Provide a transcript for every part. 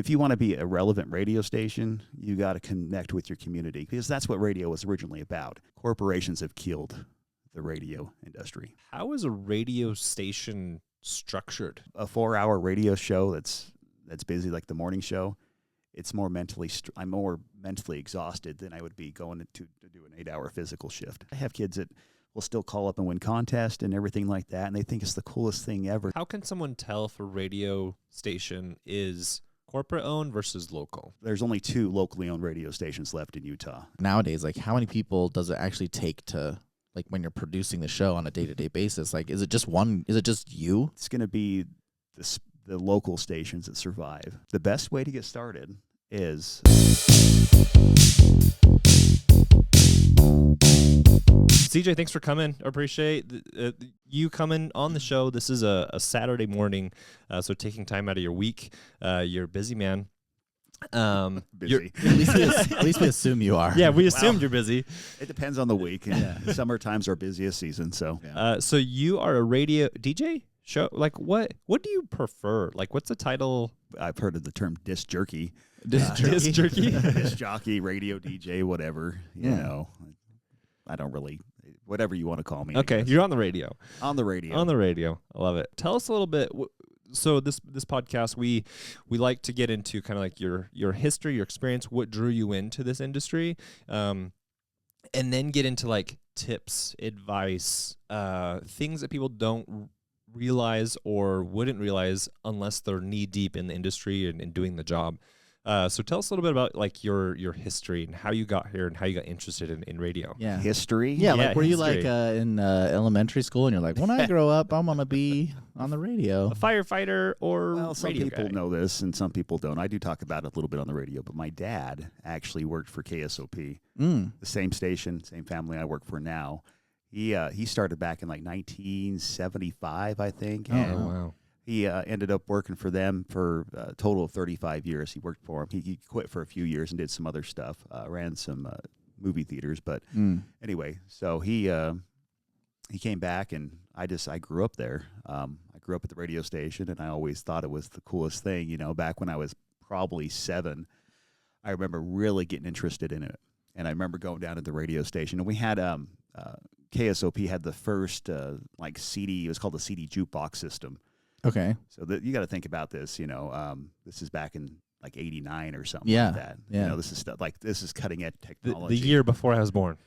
If you want to be a relevant radio station, you got to connect with your community, because that's what radio was originally about. Corporations have killed the radio industry. How is a radio station structured? A 4-hour radio show that's busy, like the morning show, it's more I'm more mentally exhausted than I would be going to do an 8-hour physical shift. I have kids that will still call up and win contests and everything like that, and they think it's the coolest thing ever. How can someone tell if a radio station is corporate owned versus local? There's only 2 locally owned radio stations left in Utah. Nowadays, like, how many people does it actually take to, like, when you're producing the show on a day-to-day basis? Like, is it just one? Is it just you? It's going to be the local stations that survive. The best way to get started is... CJ, thanks for coming. I appreciate you coming on the show. This is a Saturday morning, so taking time out of your week. You're a busy man. Busy. At least we assume you are. Yeah, we assumed you're busy. It depends on the week. And summer time's our busiest season. So, so you are a radio DJ show. Like, what do you prefer? Like, what's the title? I've heard of the term disc jerky. Disc jerky. Disc jockey, radio DJ, whatever. You know, I don't really, whatever you want to call me. Okay, you're on the radio. On the radio. On the radio. I love it. Tell us a little bit. So this podcast, we like to get into kind of like your history, your experience, what drew you into this industry, and then get into like tips, advice, things that people don't realize or wouldn't realize unless they're knee deep in the industry and doing the job. So tell us a little bit about like your history and how you got here and how you got interested in radio. Yeah. History? Yeah, Yeah, like were you like history. in elementary school and you're like, when I grow up, I'm going to be on the radio? A firefighter or Well, some radio people guy? know this and some people don't. I do talk about it a little bit on the radio, but my dad actually worked for KSOP, the same station, same family I work for now. He started back in like 1975, I think. Oh, and wow. he ended up working for them for a total of 35 years. He worked for them. He quit for a few years and did some other stuff, ran some movie theaters. But anyway, so he came back, and I grew up there. I grew up at the radio station, and I always thought it was the coolest thing. You know, back when I was probably 7, I remember really getting interested in it. And I remember going down to the radio station, and we had KSOP had the first like CD. It was called the CD jukebox system. Okay. So you got to think about this. You know, this is back in like '89 or something Yeah. like that. Yeah. You know, this is stuff like this is cutting edge technology. The year before I was born.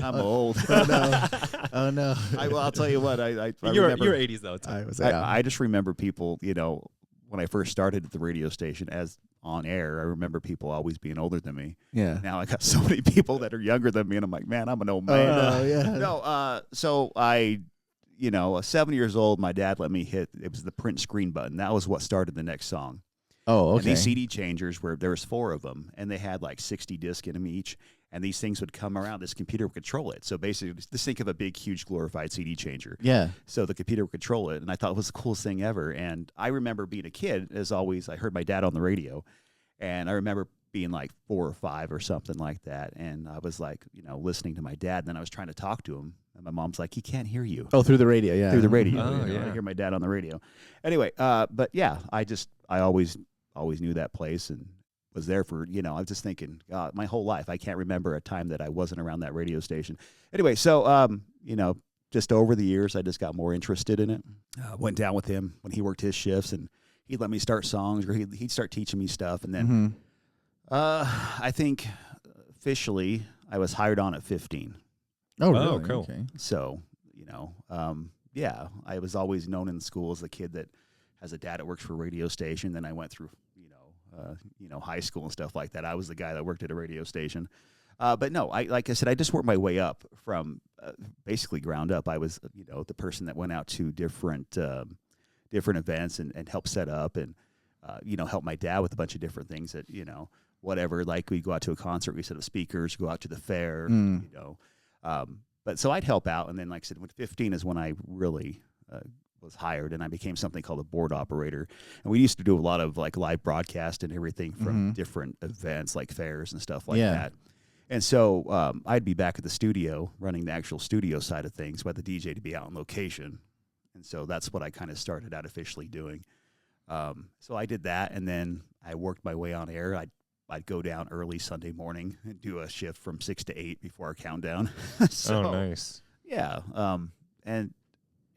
I'm old. Oh no. I'll tell you what. I You're remember. 80s though. Too. I just remember people. You know, when I first started at the radio station as on air, I remember people always being older than me. Yeah. Now I got so many people that are younger than me, and I'm like, man, I'm an old man. no, yeah. No, so I, 7 years old, my dad let me hit, it was the print screen button. That was what started the next song. Oh, And okay. these CD changers, there was 4 of them, and they had like 60 discs in them each, and these things would come around. This computer would control it. So basically, just think of a big, huge, glorified CD changer. Yeah. So the computer would control it, and I thought it was the coolest thing ever. And I remember being a kid, as always, I heard my dad on the radio, and I remember being like 4 or 5 or something like that, and I was like, listening to my dad, and then I was trying to talk to him, and my mom's like, he can't hear you. Oh, through the radio, yeah. Through the radio. Oh, yeah. I hear my dad on the radio. Anyway, but yeah, I always knew that place and was there for, I was just thinking, God, my whole life, I can't remember a time that I wasn't around that radio station. Anyway, so, just over the years, I just got more interested in it. Went down with him when he worked his shifts, and he'd let me start songs, or he'd start teaching me stuff. And then I think officially I was hired on at 15. Oh, really? Oh, cool. Okay. So, yeah, I was always known in the school as the kid that has a dad that works for a radio station. Then I went through, high school and stuff like that. I was the guy that worked at a radio station. But no, like I said, I just worked my way up from basically ground up. I was, the person that went out to different events and helped set up and, help my dad with a bunch of different things that, whatever, like we go out to a concert, we set up speakers, go out to the fair, but so I'd help out. And then, like I said, when 15 is when I really was hired, and I became something called a board operator. And we used to do a lot of like live broadcast and everything from different events like fairs and stuff like that. And so I'd be back at the studio running the actual studio side of things, but the DJ to be out on location. And so that's what I kind of started out officially doing. So I did that, and then I worked my way on air. I'd go down early Sunday morning and do a shift from 6 to 8 before our countdown. So, oh, nice. yeah.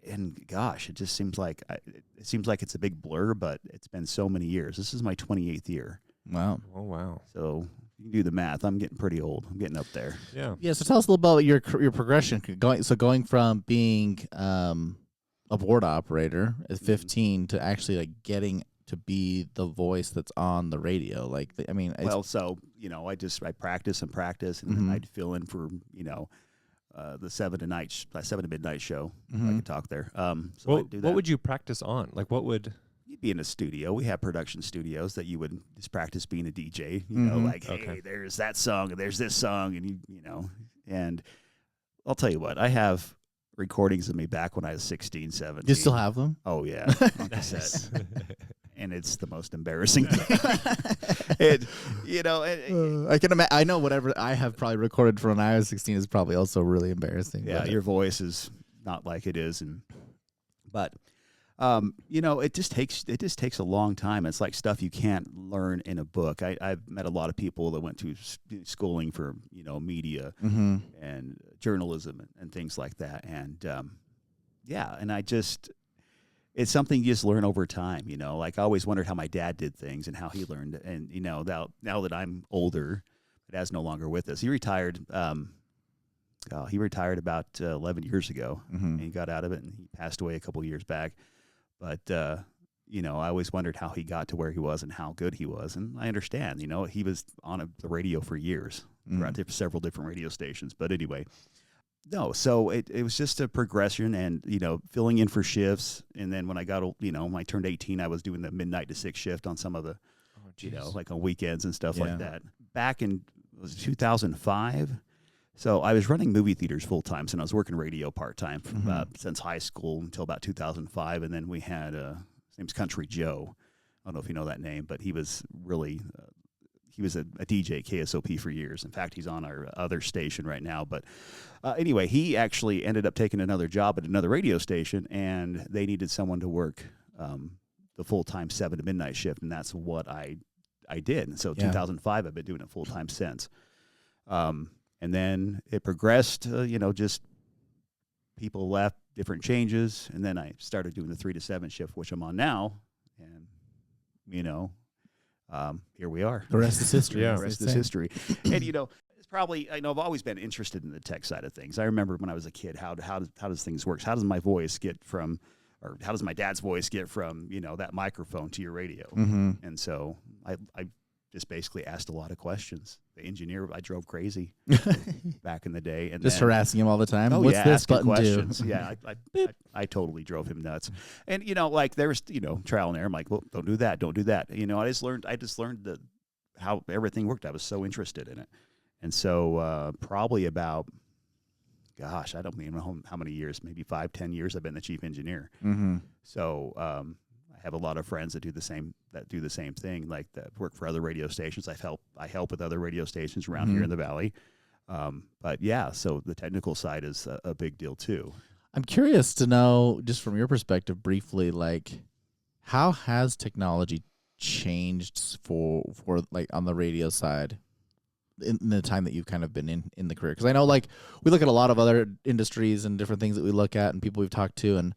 And gosh, it just seems like it's a big blur, but it's been so many years. This is my 28th year. Wow. Oh, wow. So you can do the math. I'm getting pretty old. I'm getting up there. Yeah. Yeah. So tell us a little about your progression. Going from being a board operator at 15 to actually like getting to be the voice that's on the radio. Like, So I practice and practice, and then I'd fill in for the 7 to midnight show. If I could talk there. So I'd do that. What would you practice on? Like, what would? You'd be in a studio. We have production studios that you would just practice being a DJ. You know, like, hey, there's that song and there's this song, and and I'll tell you what, I have recordings of me back when I was 16, 17. Do you still have them? Oh yeah, on cassette. And it's the most embarrassing thing. I can imagine. I know whatever I have probably recorded from when I was 16 is probably also really embarrassing. Yeah, your voice is not like it is, but it just takes a long time. It's like stuff you can't learn in a book. I've met a lot of people that went to schooling for media and journalism and things like that, and and it's something you just learn over time. Like I always wondered how my dad did things and how he learned. And now that I'm older, my dad's no longer with us. He retired. He retired about 11 years ago, and he got out of it, and he passed away a couple years back. But I always wondered how he got to where he was and how good he was. And I understand. He was on the radio for years, throughout several different radio stations. But anyway. No, so it was just a progression and, filling in for shifts. And then when I got, when I turned 18, I was doing the midnight to 6 shift on some of the, like on weekends and stuff like that. Back in, it was 2005. So I was running movie theaters full time. So I was working radio part time since high school until about 2005. And then we had, his name's Country Joe. I don't know if you know that name, but he was really, he was a DJ at KSOP for years. In fact, he's on our other station right now. But anyway, he actually ended up taking another job at another radio station, and they needed someone to work the full-time 7 to midnight shift, and that's what I did. And so 2005, I've been doing it full-time since. And then it progressed, just people left, different changes, and then I started doing the 3 to 7 shift, which I'm on now, and, here we are. The rest is history. The rest is history. And it's probably I've always been interested in the tech side of things. I remember when I was a kid, how does things work? How does my voice get from, or how does my dad's voice get from that microphone to your radio? And so I just basically asked a lot of questions. The engineer, I drove crazy back in the day, and just harassing him all the time. Oh, What's yeah, this asking button questions. do? Yeah, I totally drove him nuts. And like there was trial and error. I'm like, well, don't do that. I just learned how everything worked. I was so interested in it, and so probably about, gosh, I don't even know how many years, maybe 5-10 years. I've been the chief engineer. So I have a lot of friends that do the same thing, like that work for other radio stations. I help with other radio stations around here in the Valley. But yeah, so the technical side is a big deal too. I'm curious to know, just from your perspective briefly, like how has technology changed for like on the radio side in the time that you've kind of been in the career? Because I know like we look at a lot of other industries and different things that we look at and people we've talked to, and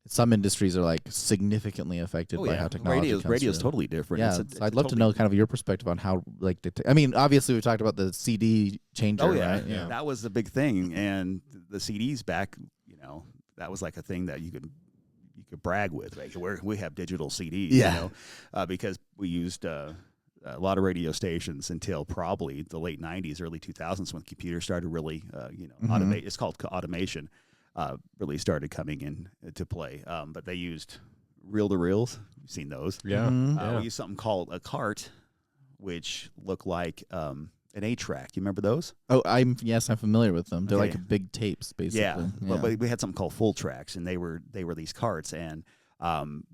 some industries are like significantly affected by how technology radio's totally different. Yeah, so I'd love to know kind of your perspective on how like obviously we talked about the CD changer. Oh yeah, right? Yeah. That was the big thing, and the CDs back, that was like a thing that you could brag with. Like we have digital CDs, because we used a lot of radio stations until probably the late 90s, early 2000s when computers started really, automate. It's called automation. Really started coming in to play. But they used reel-to-reels. You've seen those. Yeah. We used something called a cart, which looked like an 8-track. You remember those? Oh, I'm familiar with them. They're like big tapes, basically. Yeah. But we had something called full tracks, and they were these carts, and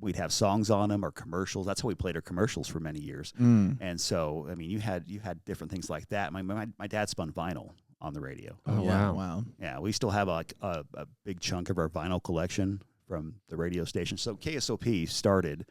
we'd have songs on them or commercials. That's how we played our commercials for many years. And so, I mean, you had different things like that. My dad spun vinyl on the radio. Oh, yeah. Wow. Yeah, we still have like a big chunk of our vinyl collection from the radio station. So KSOP started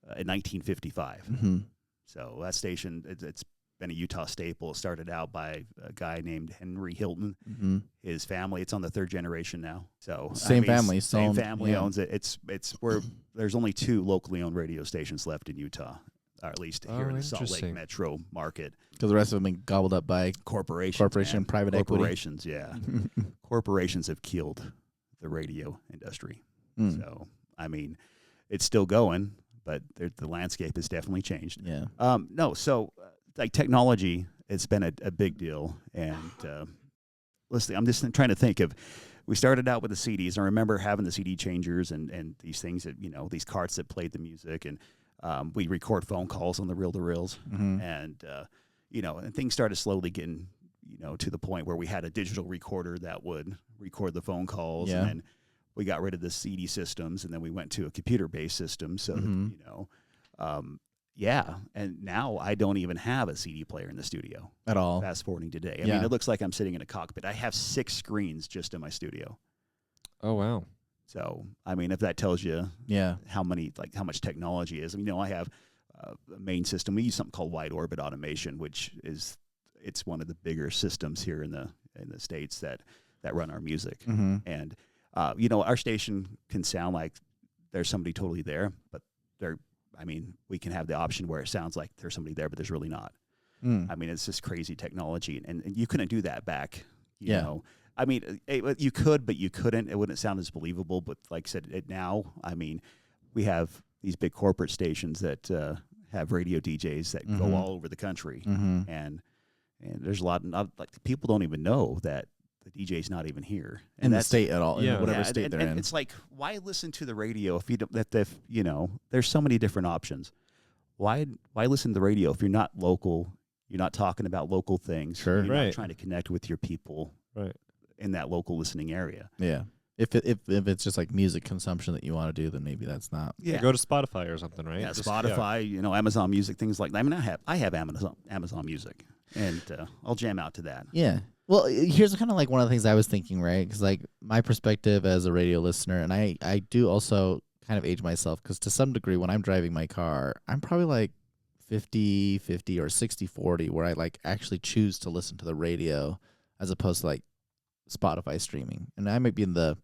in 1955. Mm-hmm. So that station, it's been a Utah staple. It started out by a guy named Henry Hilton. Mm-hmm. His family, it's on the third generation now. So Same family, same family yeah. owns it. It's where there's only 2 locally owned radio stations left in Utah, or at least here in the Salt Lake interesting. metro market. Because the rest of them been gobbled up by Corporation, private equity. Corporations, yeah. Corporations have killed the radio industry. Mm. So, I mean, it's still going, but the landscape has definitely changed. Yeah. No, so like technology, it's been a big deal. And listen, I'm just trying to think of, we started out with the CDs. I remember having the CD changers and these things that, these carts that played the music. And we record phone calls on the reel-to-reels. Mm-hmm. And, and things started slowly getting, to the point where we had a digital recorder that would record the phone calls. Yeah. And then we got rid of the CD systems, and then we went to a computer-based system. So, yeah. And now I don't even have a CD player in the studio. At all. Fast forwarding today. I Yeah. mean, it looks like I'm sitting in a cockpit. I have 6 screens just in my studio. Oh, wow. So, I mean, if that tells you Yeah. how much technology is. I have a main system. We use something called wide orbit automation, which it's one of the bigger systems here in the States that run our music. Mm-hmm. And our station can sound like there's somebody totally there, but we can have the option where it sounds like there's somebody there, but there's really not. Mm. I mean, it's just crazy technology, and you couldn't do that back. You Yeah. know, I mean, you could, but you couldn't. It wouldn't sound as believable. But like I said, now, I mean, we have these big corporate stations that have radio DJs that go Mhm. all over the country, Mm-hmm. and there's a lot of people don't even know that the DJ's not even here In the state at all, Yeah. in whatever yeah, state and they're in. It's like, why listen to the radio if you don't? There's so many different options. Why listen to the radio if you're not local? You're not talking about local things. Sure. You're Right. not trying to connect with your people Right. in that local listening area. Yeah. If it's just like music consumption that you want to do, then maybe that's not. Yeah. Go to Spotify or something, right? Yeah, Just- Spotify, Amazon Music, things like that. I mean, I have Amazon Music, and I'll jam out to that. Yeah. Well, here's kind of like one of the things I was thinking, right? Because like my perspective as a radio listener, and I do also kind of age myself because to some degree when I'm driving my car, I'm probably like 50-50 or 60-40 where I like actually choose to listen to the radio as opposed to like Spotify streaming. And I might be in the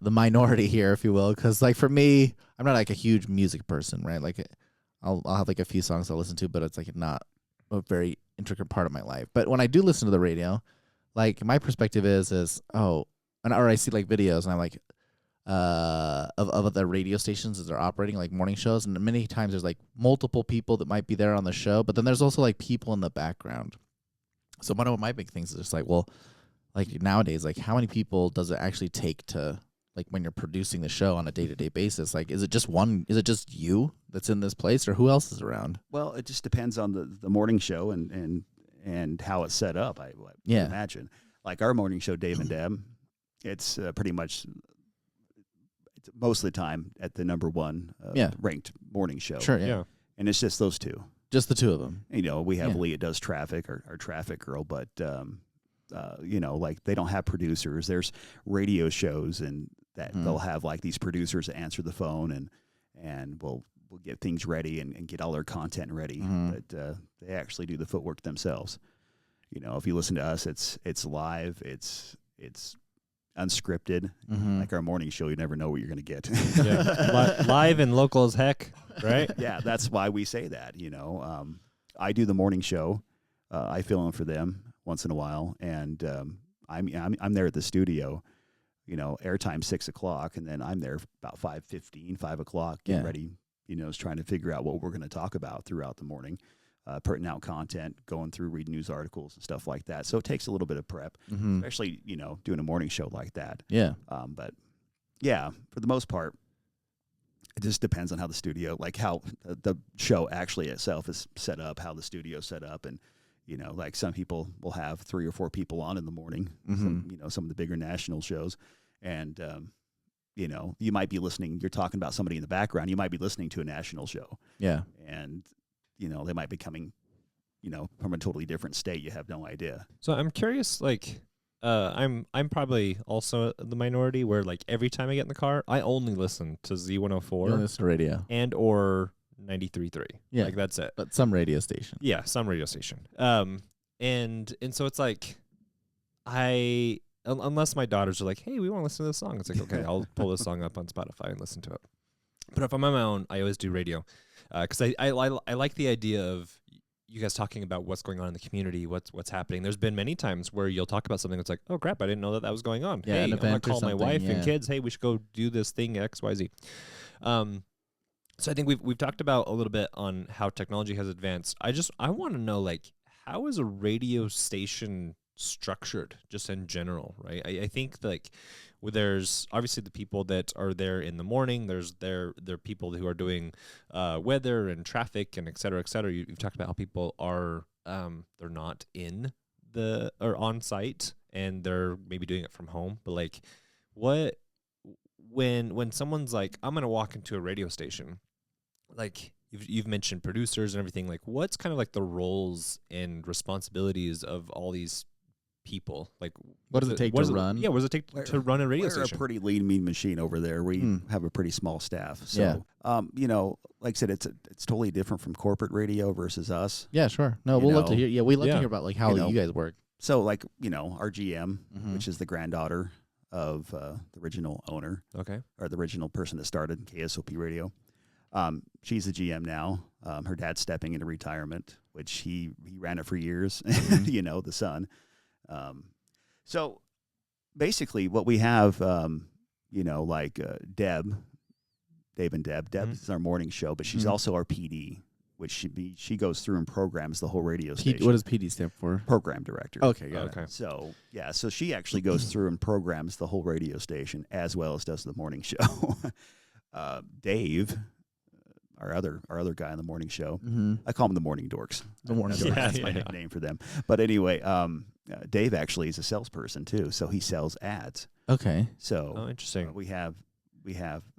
minority here, if you will, because like for me, I'm not like a huge music person, right? Like I'll have like a few songs I'll listen to, but it's like not a very intricate part of my life. But when I do listen to the radio, like my perspective is or I see like videos and I'm like of the radio stations as they're operating like morning shows, and many times there's like multiple people that might be there on the show, but then there's also like people in the background. So one of my big things is just like, well, like nowadays, like how many people does it actually take to like when you're producing the show on a day-to-day basis? Like, is it just you that's in this place, or who else is around? Well, it just depends on the morning show and how it's set up. I Yeah. imagine like our morning show, Dave and Deb, it's pretty much most of the time at the number one ranked morning show. Sure, Yeah. yeah. And it's just those two. Just the two of them. We have Yeah. Lee that does traffic, our traffic girl, but like they don't have producers. There's radio shows and that they'll have like these producers that answer the phone and we'll get things ready and get all their content ready. Mhm. But they actually do the footwork themselves. If you listen to us, it's live, it's unscripted. Mhm. Like our morning show, you never know what you're going to get. Yeah. Live and local as heck, right? Yeah, that's why we say that. I do the morning show. I fill in for them once in a while, and I'm there at the studio. Airtime 6:00, and then I'm there about 5:15, 5:00, getting Yeah. ready. Is trying to figure out what we're going to talk about throughout the morning, putting out content, going through reading news articles and stuff like that. So it takes a little bit of prep, Mhm. especially doing a morning show like that. Yeah. But yeah, for the most part, it just depends on how the studio, like how the show actually itself is set up, how the studio's set up. And, like some people will have 3 or 4 people on in the morning, some of the bigger national shows. And, you might be listening, you're talking about somebody in the background, you might be listening to a national show. Yeah. And, they might be coming, from a totally different state. You have no idea. So I'm curious, like, I'm probably also the minority where like every time I get in the car, I only listen to You don't Z104 listen to radio. and or 93.3. Yeah. Like that's it. But some radio station. Yeah, some radio station. And so it's like unless my daughters are like, "Hey, we want to listen to this song." It's like, "Okay, I'll pull this song up on Spotify and listen to it." But if I'm on my own, I always do radio. Cuz I like the idea of you guys talking about what's going on in the community, what's happening. There's been many times where you'll talk about something that's like, "Oh crap, I didn't know that was going on." Yeah, Hey, an I'm gonna event or call my something, wife yeah. and kids. Hey, we should go do this thing XYZ. So I think we've talked about a little bit on how technology has advanced. I want to know, like, how is a radio station structured just in general, right? I think like there's obviously the people that are there in the morning. There are people who are doing weather and traffic and et cetera, et cetera. You've talked about how people are they're not in the or on site and they're maybe doing it from home. But like, what when someone's like, I'm gonna walk into a radio station, like you've mentioned producers and everything, like what's kind of like the roles and responsibilities of all these people? Like What does it take to run? Yeah, what does it take to run a radio We're station? a pretty lean, mean machine over there. We have a pretty small staff. So, you know, like I said, it's totally different from corporate radio versus us. Yeah, sure. No, You we'll love to know, hear. Yeah, we love yeah. to hear about like how You know, you guys work. So, like, you know, our GM, Mhm. which is the granddaughter of the original owner Okay. or the original person that started KSOP Radio. She's the GM now. Her dad's stepping into retirement, which he ran it for years, you know, the son. So basically what we have, you know, like Deb and Deb. Deb is our morning show, but she's also our PD, which she goes through and programs the whole radio station. What does PD stand for? Program director. Okay, got it. Okay. So, yeah, so she actually goes through and programs the whole radio station as well as does the morning show. Dave, our other guy on the morning show, I call him the Morning Dorks. The Morning That's, Dorks. that's my nickname for them. But anyway, Dave actually is a salesperson too, so he sells ads. Okay. So Oh, interesting. we have.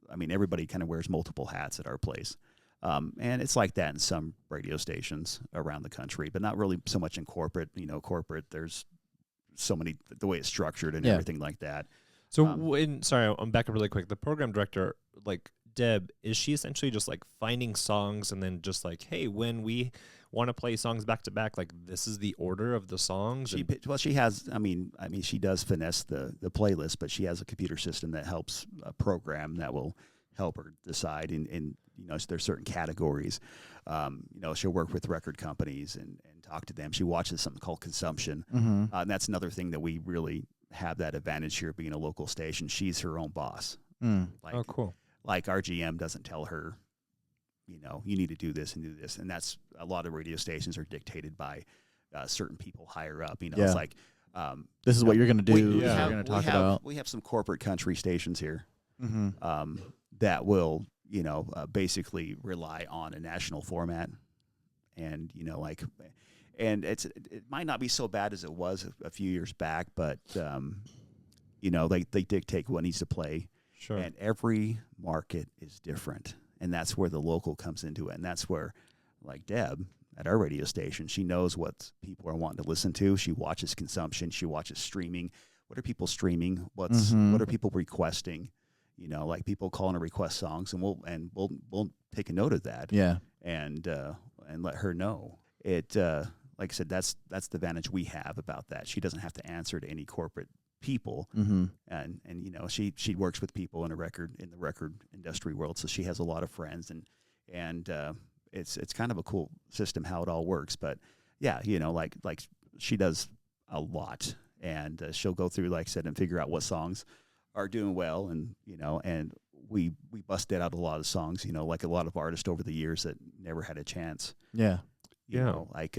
I mean, everybody kind of wears multiple hats at our place. And it's like that in some radio stations around the country, but not really so much in corporate. You know, corporate, there's so many, the way it's structured and everything like that. So sorry, I'm back up really quick. The program director, like Deb, is she essentially just like finding songs and then just like, hey, when we want to play songs back to back, like this is the order of the songs? She has, I mean, she does finesse the playlist, but she has a computer system that helps program that will help her decide in you know, there's certain categories. You know, she'll work with record companies and talk to them. She watches something called consumption. And that's another thing that we really have that advantage here being a local station. She's her own boss. Like, Oh, cool. Like our GM doesn't tell her, you know, you need to do this and do this. And that's a lot of radio stations are dictated by certain people higher up. You know, it's like, this is what you're going to do. we You're have- going to talk we have, about. We have some corporate country stations here that will, you know, basically rely on a national format. And, you know, like, and it might not be so bad as it was a few years back, but, you know, they dictate what needs to play. Sure. And every market is different. And that's where the local comes into it. And that's where, like Deb at our radio station, she knows what people are wanting to listen to. She watches consumption. She watches streaming. What are people streaming? What are people requesting? You know, like people calling to request songs, and we'll take a note of that. Yeah. And let her know. It like I said, that's the advantage we have about that. She doesn't have to answer to any corporate people, and you know, she works with people in the record industry world, so she has a lot of friends, and it's kind of a cool system how it all works. But yeah, you know, like she does a lot, and she'll go through, like I said, and figure out what songs are doing well, and you know, and we busted out a lot of songs, you know, like a lot of artists over the years that never had a chance. Yeah. You know, like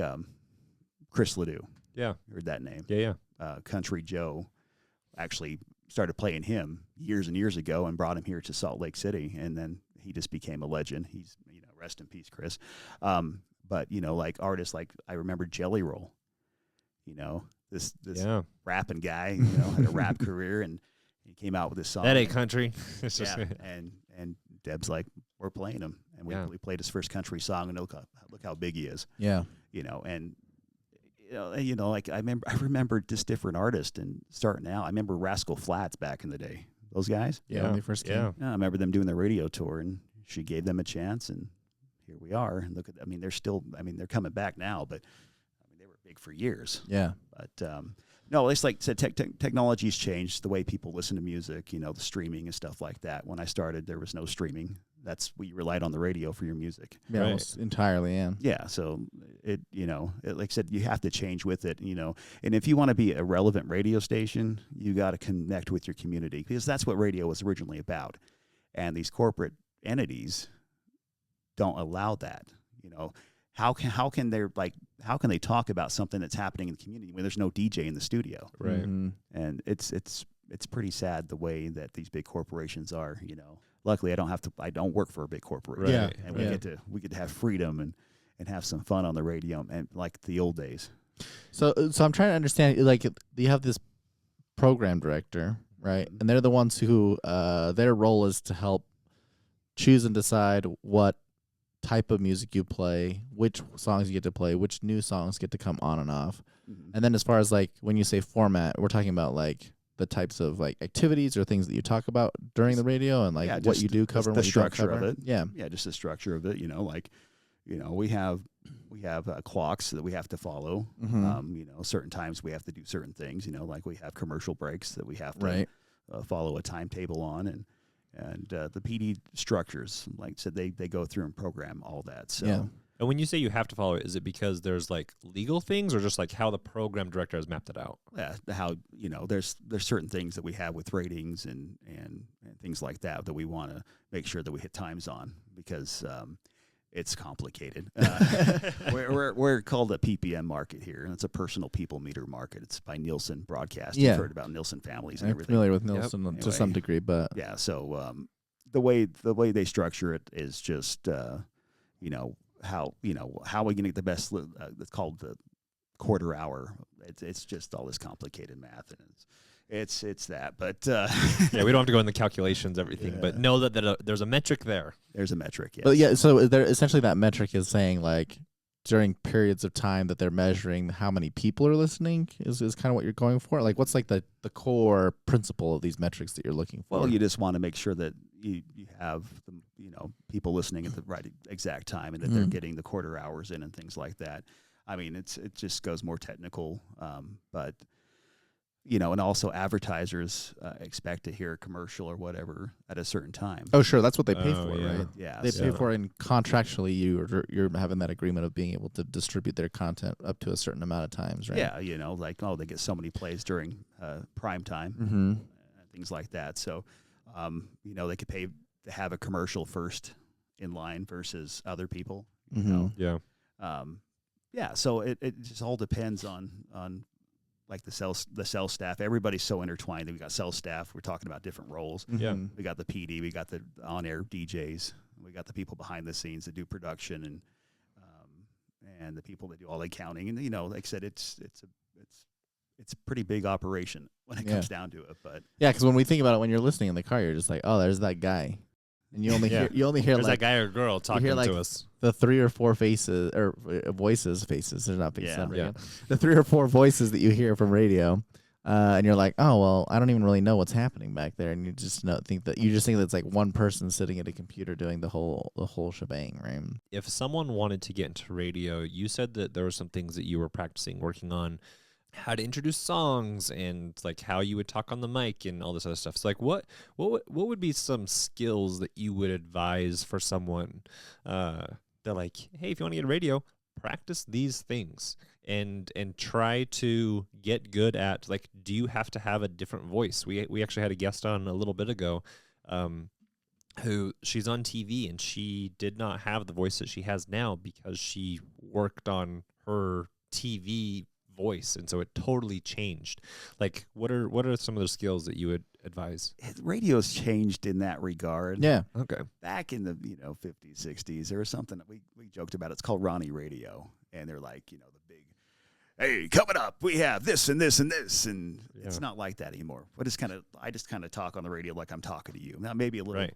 Chris Ledoux. Yeah. Heard that name. Yeah. Country Joe actually started playing him years and years ago and brought him here to Salt Lake City, and then he just became a legend. He's, you know, rest in peace, Chris. But you know, like artists, like I remember Jelly Roll, you know, this rapping guy, you know, had a rap career, and he came out with this song. That ain't country. Yeah, and Deb's like, we're playing him, and we played his first country song, and look how big he is. Yeah. You know, and like I remember just different artists and starting out. I remember Rascal Flatts back in the day. Those guys. Yeah, when they first came. Yeah. Yeah, I remember them doing their radio tour, and she gave them a chance, and here we are. And look at, they're coming back now, but they were big for years. Yeah. But no, it's like said, technology's changed the way people listen to music. The streaming and stuff like that. When I started, there was no streaming. We relied on the radio for your music. Yeah, Right. almost entirely. Yeah. Yeah, so like I said, you have to change with it. And if you want to be a relevant radio station, you got to connect with your community, because that's what radio was originally about. And these corporate entities don't allow that. How can they talk about something that's happening in the community when there's no DJ in the studio? Right. Mhm. And it's pretty sad the way that these big corporations are. Luckily, I don't work for a big corporation. Right. And Yeah. we get to have freedom and have some fun on the radio, and like the old days. So I'm trying to understand. Like, you have this program director, right? And they're the ones who their role is to help choose and decide what type of music you play, which songs you get to play, which new songs get to come on and off. Mhm. And then as far as like when you say format, we're talking about like the types of like activities or things that you talk about during the radio, and like Yeah, what just you do cover, and the what you don't structure of cover. it. Yeah. Yeah, just the structure of it. We have clocks that we have to follow. Mhm. Certain times we have to do certain things. Like we have commercial breaks that we have to Right. follow a timetable on, and the PD structures, like I said, they go through and program all that. So Yeah. And when you say you have to follow it, is it because there's like legal things, or just like how the program director has mapped it out? yeah, how there's certain things that we have with ratings and things like that we want to make sure that we hit times on, because it's complicated. We're called a PPM market here, and it's a personal people meter market. It's by Nielsen Broadcast. Yeah. You've heard about Nielsen families and I'm everything. familiar with Nielsen to Anyway. some degree, but Yeah, so the way they structure it is just how we can get the best. It's called the quarter hour. It's just all this complicated math, and it's that. But Yeah, we don't have to go in the calculations, everything, but Yeah. know that there's a metric there. there's a metric. Yes. but yeah, so there essentially that metric is saying like during periods of time that they're measuring how many people are listening is kind of what you're going for. Like, what's like the core principle of these metrics that you're looking for? Well, you just want to make sure that you have the people listening at the right exact time, and that they're Mhm. getting the quarter hours in and things like that. I mean, it just goes more technical, but and also advertisers expect to hear a commercial or whatever at a certain time. Oh, sure, that's what they pay Oh, for, yeah. right? Yeah, They pay so- for it, and contractually you're having that agreement of being able to distribute their content up to a certain amount of times, right? Yeah, like they get so many plays during prime time, Mm-hmm. things like that. So, they could pay to have a commercial first in line versus other people. You Mm-hmm. know, Yeah. yeah. So it just all depends on like the sales staff. Everybody's so intertwined. We got sales staff. We're talking about different roles. Yeah. Mm-hmm. We got the PD. We got the on-air DJs. We got the people behind the scenes that do production and the people that do all the accounting. And like I said, it's a pretty big operation when it comes down to it. But Yeah, because when we think about it, when you're listening in the car, you're just like, oh, there's that guy, and you only Yeah. hear There's like that guy or girl talking like, to us. the 3 or 4 faces or faces. They're not faces. Yeah. on Yeah. radio. The 3 or 4 voices that you hear from radio, and you're like, oh well, I don't even really know what's happening back there, and you just think that it's like one person sitting at a computer doing the whole shebang, right? If someone wanted to get into radio, you said that there were some things that you were practicing, working on how to introduce songs and like how you would talk on the mic and all this other stuff. So like what would be some skills that you would advise for someone that like, hey, if you want to get radio, practice these things and try to get good at, like, do you have to have a different voice? We actually had a guest on a little bit ago who she's on TV and she did not have the voice that she has now because she worked on her TV voice, and so it totally changed. Like, what are some of the skills that you would advise? radio's changed in that regard. Yeah. Okay. Back in the 50s, 60s, there was something that we joked about. It's called Ronnie Radio, and they're like the big, hey, coming up, we have this and this and this, and it's not like that anymore. I just kind of talk on the radio like I'm talking to you. Now maybe a little Right.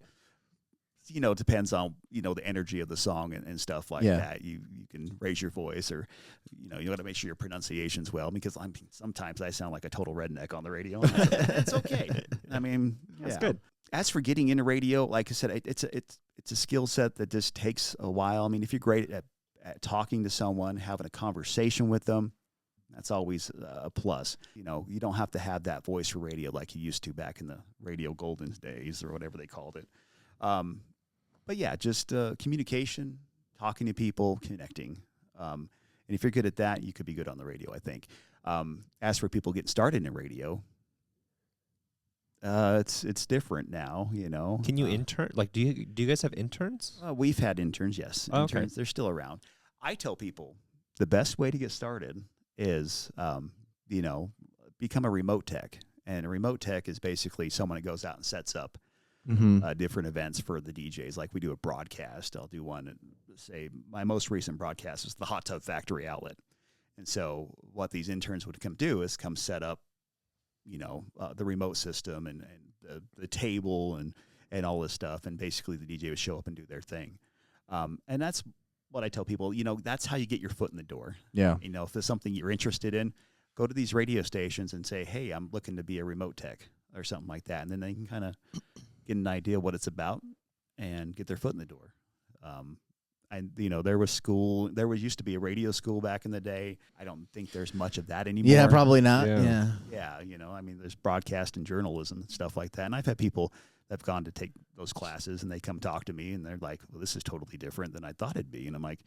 it depends on, the energy of the song and stuff like that. You can raise your voice, or, you got to make sure your pronunciation's well, because sometimes I sound like a total redneck on the radio. And that's okay. I mean, that's good. As for getting into radio, like I said, it's a skill set that just takes a while. I mean, if you're great at talking to someone, having a conversation with them, that's always a plus. You don't have to have that voice for radio like you used to back in the radio golden days, or whatever they called it. But yeah, just communication, talking to people, connecting. And if you're good at that, you could be good on the radio, I think. As for people getting started in radio, it's different now, Can you intern? Like, do you guys have interns? We've had interns, yes. Oh, interns, okay. They're still around. I tell people the best way to get started is, become a remote tech. And a remote tech is basically someone that goes out and sets up different events for the DJs. Like we do a broadcast. I'll do one, and say my most recent broadcast is the Hot Tub Factory outlet. And so what these interns would come do is come set up, the remote system and the table and all this stuff. And basically the DJ would show up and do their thing. And that's what I tell people, that's how you get your foot in the door. Yeah. If there's something you're interested in, go to these radio stations and say, hey, I'm looking to be a remote tech or something like that. And then they can kind of get an idea what it's about and get their foot in the door. And there was used to be a radio school back in the day. I don't think there's much of that anymore. Yeah, probably not. Yeah. Yeah, there's broadcast and journalism and stuff like that. And I've had people that have gone to take those classes, and they come talk to me, and they're like, well, this is totally different than I thought it'd be. And I'm like,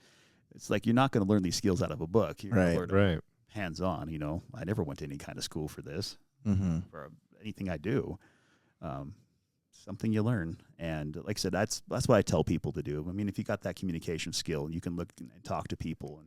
it's like, you're not going to learn these skills out of a book. You're going to learn them hands-on. I never went to any kind of school for this, for anything I do. Something you learn. And like I said, that's what I tell people to do. I mean, if you got that communication skill and you can look and talk to people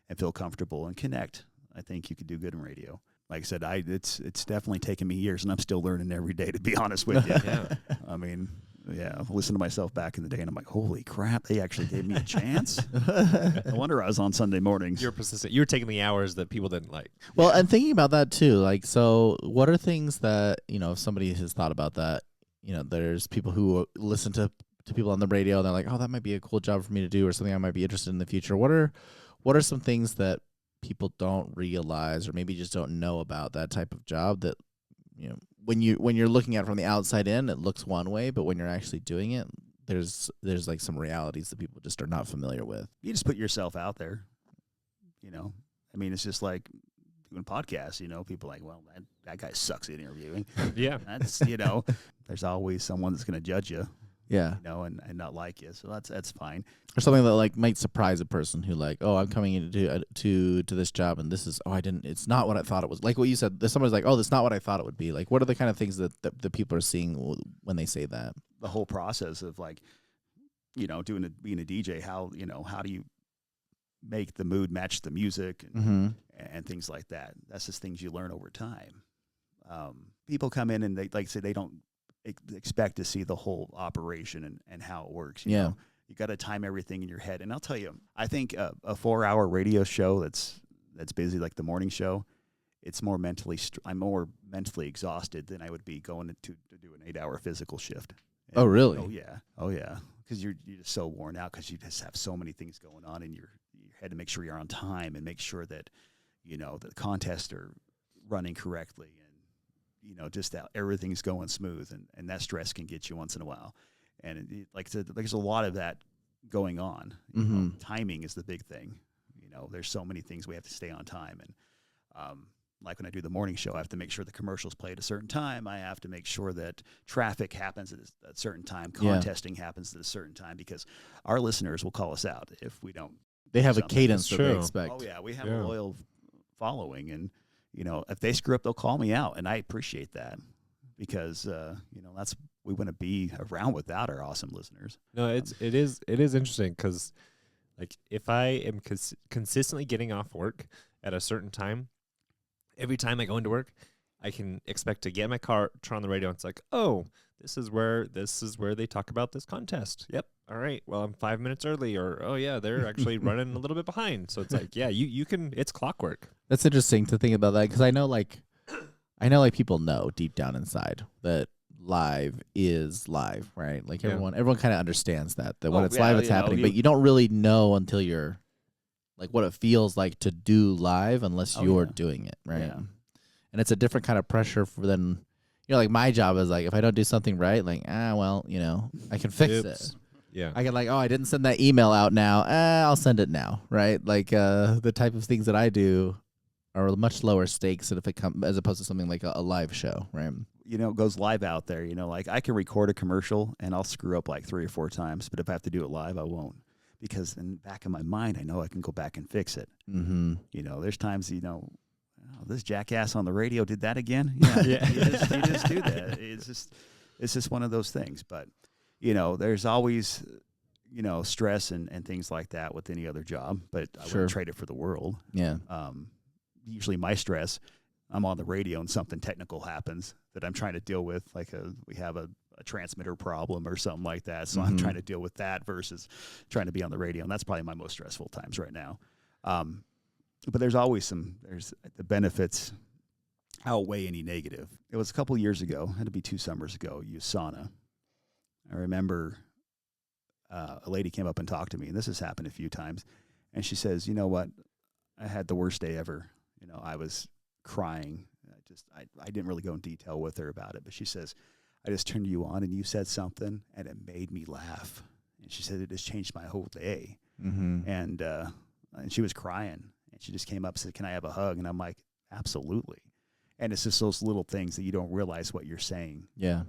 and feel comfortable and connect, I think you could do good in radio. Like I said, it's definitely taken me years, and I'm still learning every day, to be honest with you. Yeah. I mean, I listen to myself back in the day, and I'm like, holy crap, they actually gave me a chance. No wonder I was on Sunday mornings. You're persistent. You were taking the hours that people didn't like. Well, and thinking about that too, like, so what are things that, if somebody has thought about that, there's people who listen to people on the radio, and they're like, oh, that might be a cool job for me to do, or something I might be interested in the future. What are some things that people don't realize, or maybe just don't know about that type of job, that when you're looking at it from the outside in, it looks one way, but when you're actually doing it, there's like some realities that people just are not familiar with. You just put yourself out there. I mean, it's just like doing podcasts. People are like, well, that guy sucks at interviewing. Yeah. That's there's always someone that's going to judge you. Yeah. And not like you. So that's fine. Or something that like might surprise a person who like, oh, I'm coming into to this job, and this is, it's not what I thought it was. Like what you said, somebody's like, oh, that's not what I thought it would be. Like, what are the kind of things that the people are seeing when they say that? The whole process of like, being a DJ, how do you make the mood match the music and things like that. That's just things you learn over time. People come in and they, like I say, they don't expect to see the whole operation and how it works. You know? You got to time everything in your head. And I'll tell you, I think a 4-hour radio show that's busy, like the morning show, it's more I'm more mentally exhausted than I would be going to do an 8-hour physical shift. And, oh, really? Oh, yeah. Because you're just so worn out, because you just have so many things going on in your head to make sure you're on time and make sure that, the contests are running correctly, and, just that everything's going smooth, and that stress can get you once in a while. And like I said, there's a lot of that going on. Timing is the big thing. There's so many things we have to stay on time. And like when I do the morning show, I have to make sure the commercials play at a certain time. I have to make sure that traffic happens at a certain time. Contesting happens at a certain time, because our listeners will call us out if we don't. They have a cadence that they expect. Oh, yeah. We have a loyal following. And, if they screw up, they'll call me out. And I appreciate that, because, we wouldn't be around without our awesome listeners. No, it is interesting, because like if I am consistently getting off work at a certain time, every time I go into work, I can expect to get in my car, turn on the radio, and it's like, oh, this is where they talk about this contest. Yep. All right. Well, I'm 5 minutes early, or oh yeah, they're actually running a little bit behind. So it's like, yeah, you can. It's clockwork. That's interesting to think about that, because I know like people know deep down inside that live is live, right? Like Yeah. everyone kind of understands that when it's yeah, live, it's happening, but you don't really know until you're like what it feels like to do live unless you're doing it, right? Yeah. And it's a different kind of pressure for then, like my job is like, if I don't do something right, like, well, I can fix it. Yeah. I can like, I didn't send that email out now. I'll send it now, right? Like the type of things that I do are much lower stakes than if it comes as opposed to something like a live show, right? It goes live out there. Like I can record a commercial and I'll screw up like 3 or 4 times, but if I have to do it live, I won't, because in the back of my mind, I know I can go back and fix it. Mm-hmm. There's times, this jackass on the radio did that again. Yeah, you just do that. It's just one of those things. But there's always stress and things like that with any other job. But I wouldn't trade it for the world. Yeah. Usually my stress, I'm on the radio and something technical happens that I'm trying to deal with, like we have a transmitter problem or something like that. So I'm trying to deal with that versus trying to be on the radio. And that's probably my most stressful times right now. But there's always there's the benefits outweigh any negative. It was a couple of years ago, had to be 2 summers ago, used sauna. I remember a lady came up and talked to me, and this has happened a few times. And she says, "You know what? I had the worst day ever. I was crying. I didn't really go in detail with her about it, but she says, I just turned you on and you said something and it made me laugh. And she said, it just changed my whole day." Mm-hmm. And she was crying and she just came up and said, "Can I have a hug?" And I'm like, absolutely. And it's just those little things that you don't realize what you're saying. Yeah.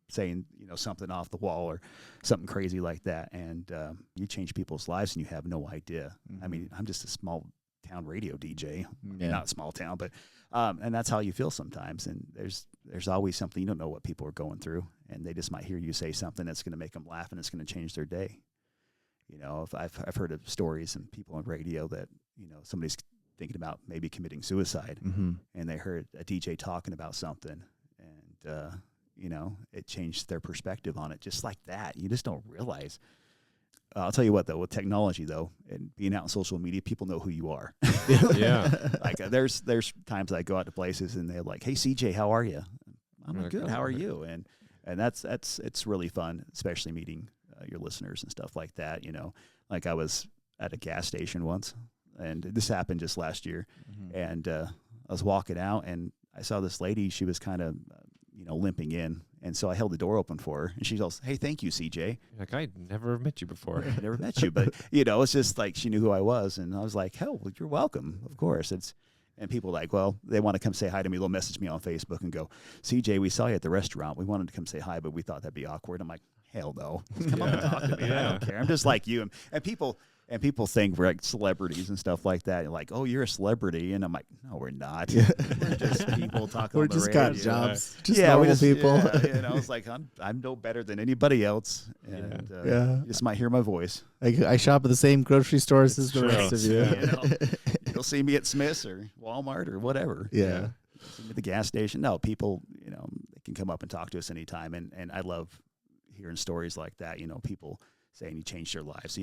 Saying, something off the wall or something crazy like that. And you change people's lives and you have no idea. Mm-hmm. I mean, I'm just a small town radio DJ, Yeah. not small town, but and that's how you feel sometimes. And there's always something, you don't know what people are going through, and they just might hear you say something that's going to make them laugh and it's going to change their day. If I've heard of stories and people on radio that somebody's thinking about maybe committing suicide, Mm-hmm. and they heard a DJ talking about something, and it changed their perspective on it just like that. You just don't realize. I'll tell you what, though, with technology, though, and being out on social media, people know who you are. Yeah. Like there's times I go out to places and they're like, "Hey, CJ, how are you?" I'm like, "Good. How are you?" And it's really fun, especially meeting your listeners and stuff like that. Like I was at a gas station once, and this happened just last year, Mm-hmm. and I was walking out and I saw this lady. She was kind of limping in. And so I held the door open for her, and she goes, "Hey, thank you, CJ." Like, I never met you before. I never met you, but it's just like she knew who I was, and I was like, "Hell, well, you're welcome, of course." And people like, well, they want to come say hi to me. They'll message me on Facebook and go, "CJ, we saw you at the restaurant. We wanted to come say hi, but we thought that'd be awkward." I'm like, "Hell no, come up and talk to me. I don't care. I'm just like you." And people think we're like celebrities and stuff like that. You're like, "Oh, you're a celebrity," and I'm like, "No, we're not. We're just people talking. We're on the just radio. got jobs. Just Yeah, normal we just, people. Yeah, it's like I'm no better than anybody else, and you just might hear my voice. I shop at the same grocery stores as the true. rest of you. You'll see me at Smith's or Walmart or whatever. Yeah. See me at the gas station. No, people, they can come up and talk to us anytime, and I love hearing stories like that. People saying you changed their lives.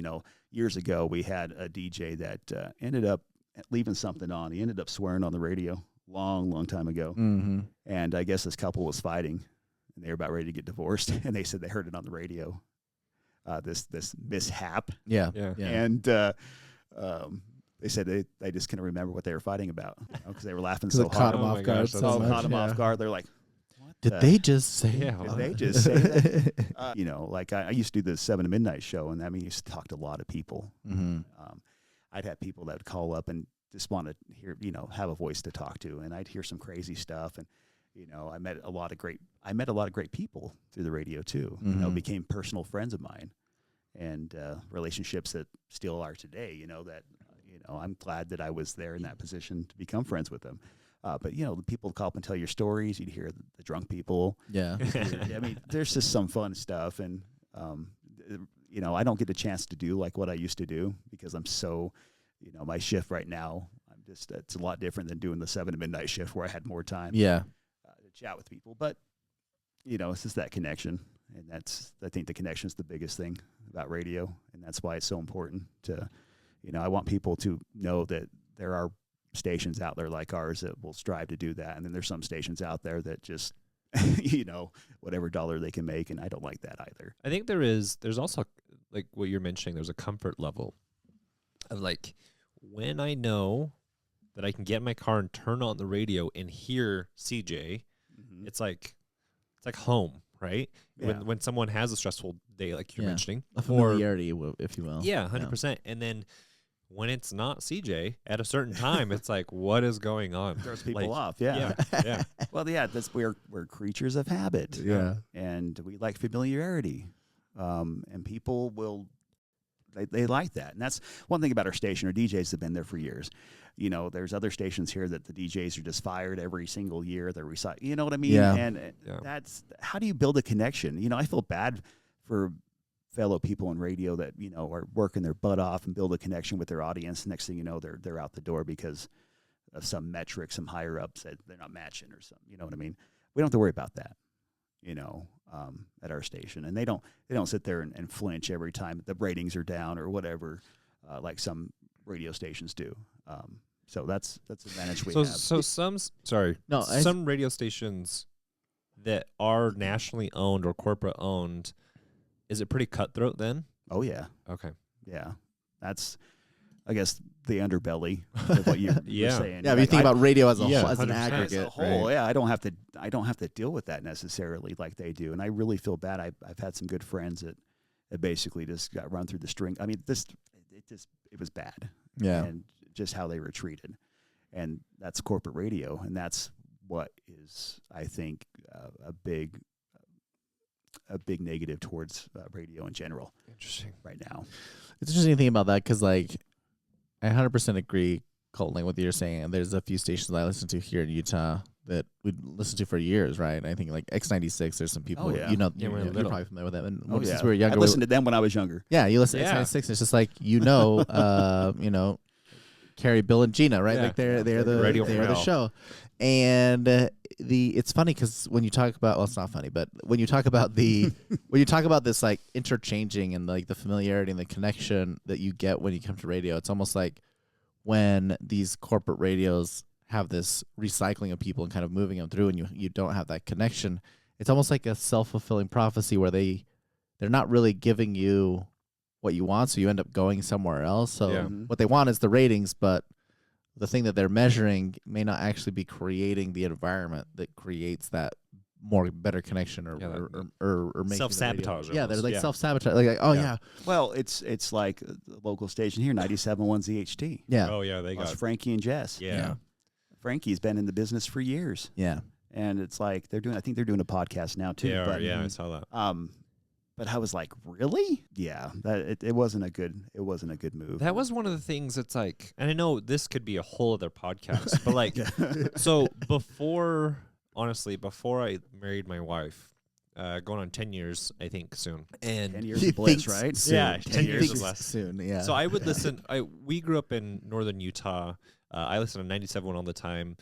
Years ago we had a DJ that ended up leaving something on. He ended up swearing on the radio long time ago. Mm-hmm. And I guess this couple was fighting, and they were about ready to get divorced. And they said they heard it on the radio, this mishap. Yeah. Yeah. And they said they just couldn't remember what they were fighting about because they were laughing 'Cause so it caught hard. them Oh off my guard gosh, so that's So much. caught them yeah. off guard. They're like, "What Did the they just say? Yeah. Did they just say that?" Like I used to do the 7 to midnight show, and I used to talk to a lot of people. Mm-hmm. I'd have people that would call up and just want to hear, have a voice to talk to, and I'd hear some crazy stuff. And I met a lot of great people through the radio too. Mm-hmm. Became personal friends of mine, and relationships that still are today. That I'm glad that I was there in that position to become friends with them. But the people call up and tell your stories. You'd hear the drunk people. Yeah. There's just some fun stuff, and I don't get a chance to do like what I used to do because I'm so, my shift right now. It's a lot different than doing the 7 to midnight shift where I had more time. Yeah. To chat with people, but it's just that connection, and I think the connection is the biggest thing about radio, and that's why it's so important to, I want people to know that there are stations out there like ours that will strive to do that, and then there's some stations out there that just whatever dollar they can make, and I don't like that either. I think there's also, like what you're mentioning, there's a comfort level of like, when I know that I can get in my car and turn on the radio and hear CJ, it's like home, right? Yeah. When someone has a stressful day, like you're mentioning, a familiarity, if you will. Yeah, 100%. And then when it's not CJ at a certain time, it's like, what is going on? Throws people like, off. Yeah. Yeah. Well, yeah, we're creatures of habit. Yeah. And we like familiarity. And people will, they like that. And that's one thing about our station. Our DJs have been there for years. There's other stations here that the DJs are just fired every single year. They're recycled. You know what I mean? Yeah. And that's, how do you build a connection? I feel bad for fellow people in radio that, are working their butt off and build a connection with their audience. Next thing you know, they're out the door because of some metric, some higher ups that they're not matching or something. You know what I mean? We don't have to worry about that, at our station. And they don't sit there and flinch every time the ratings are down or whatever, like some radio stations do. So that's the advantage we have. So some radio stations that are nationally owned or corporate owned, is it pretty cutthroat then? Oh yeah. Okay. Yeah. That's, I guess, the underbelly of what you're saying. Yeah, if you think about radio as an 100%. aggregate, as a whole, I don't have to deal with that necessarily like they do, and I really feel bad. I've had some good friends that basically just got run through the string. I mean, it was bad. Yeah. And just how they were treated, and that's corporate radio, and that's what is, I think, a big negative towards radio in general. Interesting. Right now, it's interesting to think about that because, like, I 100% agree, Colton, with what you're saying. And there's a few stations I listen to here in Utah that we'd listen to for years, right? I think like X96. There's some people, yeah. you're we're probably familiar with them. And Oh, since yeah. we were younger, I listened to them when I was younger. yeah, you listen to Yeah. X96. It's just like Carrie, Bill, and Gina, right? Yeah. Like they're the Radio they're the Corral. show. And it's funny because when you talk about, well, it's not funny, but when you talk about when you talk about this like interchanging and like the familiarity and the connection that you get when you come to radio, it's almost like when these corporate radios have this recycling of people and kind of moving them through, and you don't have that connection. It's almost like a self-fulfilling prophecy where they're not really giving you what you want, so you end up going somewhere else. So what they want is the ratings, but the thing that they're measuring may not actually be creating the environment that creates that better connection or making self-sabotage. Yeah, they're like Yeah. self-sabotage. Like oh yeah. Well, it's like the local station here, 97.1 ZHT. Yeah. Oh yeah, they That's got Frankie and Jess. yeah. Frankie's been in the business for years, Yeah. and it's like I think they're doing a podcast now too. They are, but, yeah, I saw that. But I was like, really? Yeah, that it wasn't a good move. That was one of the things that's like, and I know this could be a whole other podcast, but like, so before I married my wife, going on 10 years, I think soon. And 10 years of bliss, right? Soon. Yeah, 10 years of bliss. Soon, yeah. So I would listen. We grew up in northern Utah. I listened to 97.1 all the time,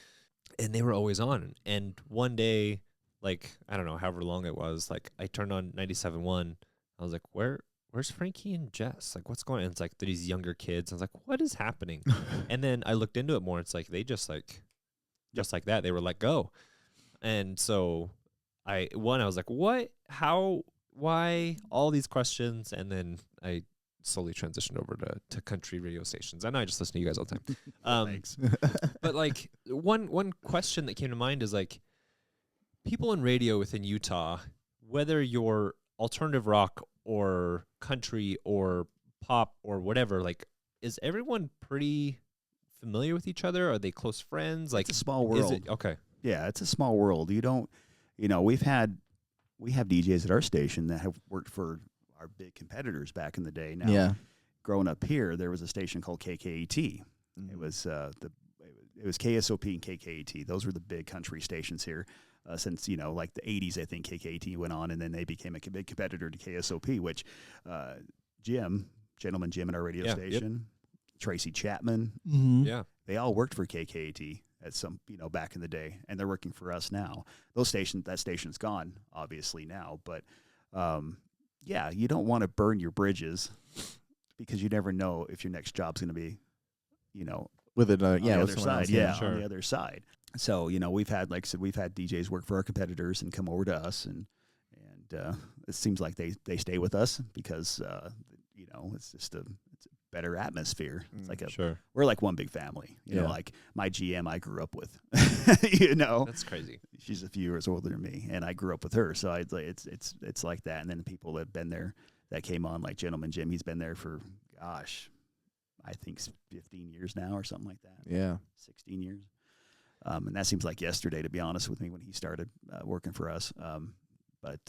and they were always on. And one day, like, I don't know, however long it was, like, I turned on 97.1. I was like, where's Frankie and Jess? Like, what's going on? And it's like these younger kids. I was like, what is happening? And then I looked into it more. It's like they just like that. They were let go. And so I was like, what? How? Why? All these questions. And then I slowly transitioned over to country radio stations. I know I just listen to you guys all the time. Thanks. But like one question that came to mind is like, people in radio within Utah, whether you're alternative rock or country or pop or whatever, like, is everyone pretty familiar with each other? Are they close friends? Like, It's a small world. Is it okay? Yeah, it's a small world. We have DJs at our station that have worked for our big competitors back in the day. Now, yeah. growing up here, there was a station called KKET. It was it was KSOP and KKET. Those were the big country stations here. Since, like the 80s, I think KKET went on, and then they became a big competitor to KSOP, which Gentleman Jim at our radio station, Tracy Chapman, Yeah. they all worked for KKET at some, back in the day, and they're working for us now. That station's gone, obviously, now, but you don't want to burn your bridges because you never know if your next job's going to be, with another, on the with other someone side, else, Sure. on the other side. So, you know, we've had, like I said, we've had DJs work for our competitors and come over to us, and it seems like they stay with us because, you know, it's just it's a better atmosphere. It's like Sure. we're like one big family. You know, Yeah. like my GM I grew up with, you know. That's crazy. She's a few years older than me, and I grew up with her. So it's like that. And then the people that have been there that came on, like Gentleman Jim, he's been there for, gosh, I think 15 years now or something like that. Yeah. 16 years. And that seems like yesterday, to be honest with me, when he started working for us. But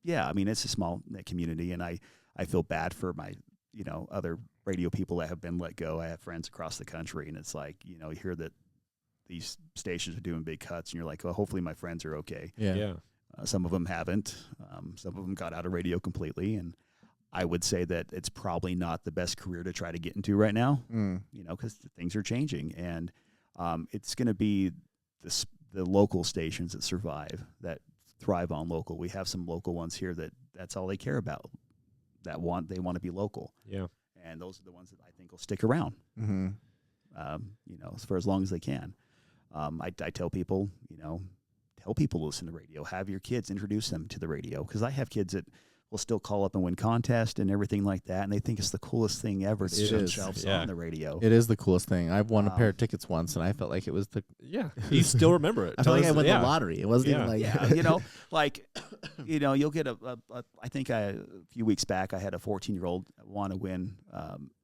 yeah, I mean, it's a small knit community, and I feel bad for my, you know, other radio people that have been let go. I have friends across the country, and it's like, you know, you hear that these stations are doing big cuts, and you're like, well, hopefully my friends are okay. Yeah. Some of them haven't. Some of them got out of radio completely, and I would say that it's probably not the best career to try to get into right now, you know, because things are changing, and it's going to be the local stations that survive, that thrive on local. We have some local ones here that's all they care about, they want to be local. Yeah. And those are the ones that I think will stick around, Mm-hmm. You know, for as long as they can. I tell people, you know, tell people to listen to radio. Have your kids introduce them to the radio, because I have kids that will still call up and win contests and everything like that, and they think it's the coolest thing ever to It see is, themselves yeah. on the radio. It is the coolest thing. I've won a pair of tickets once, and I felt like it was the. Yeah. You still remember it. I felt like I won yeah. the lottery. It wasn't even like. Yeah, you know, like, you know, you'll get I think a few weeks back, I had a 14-year-old want to win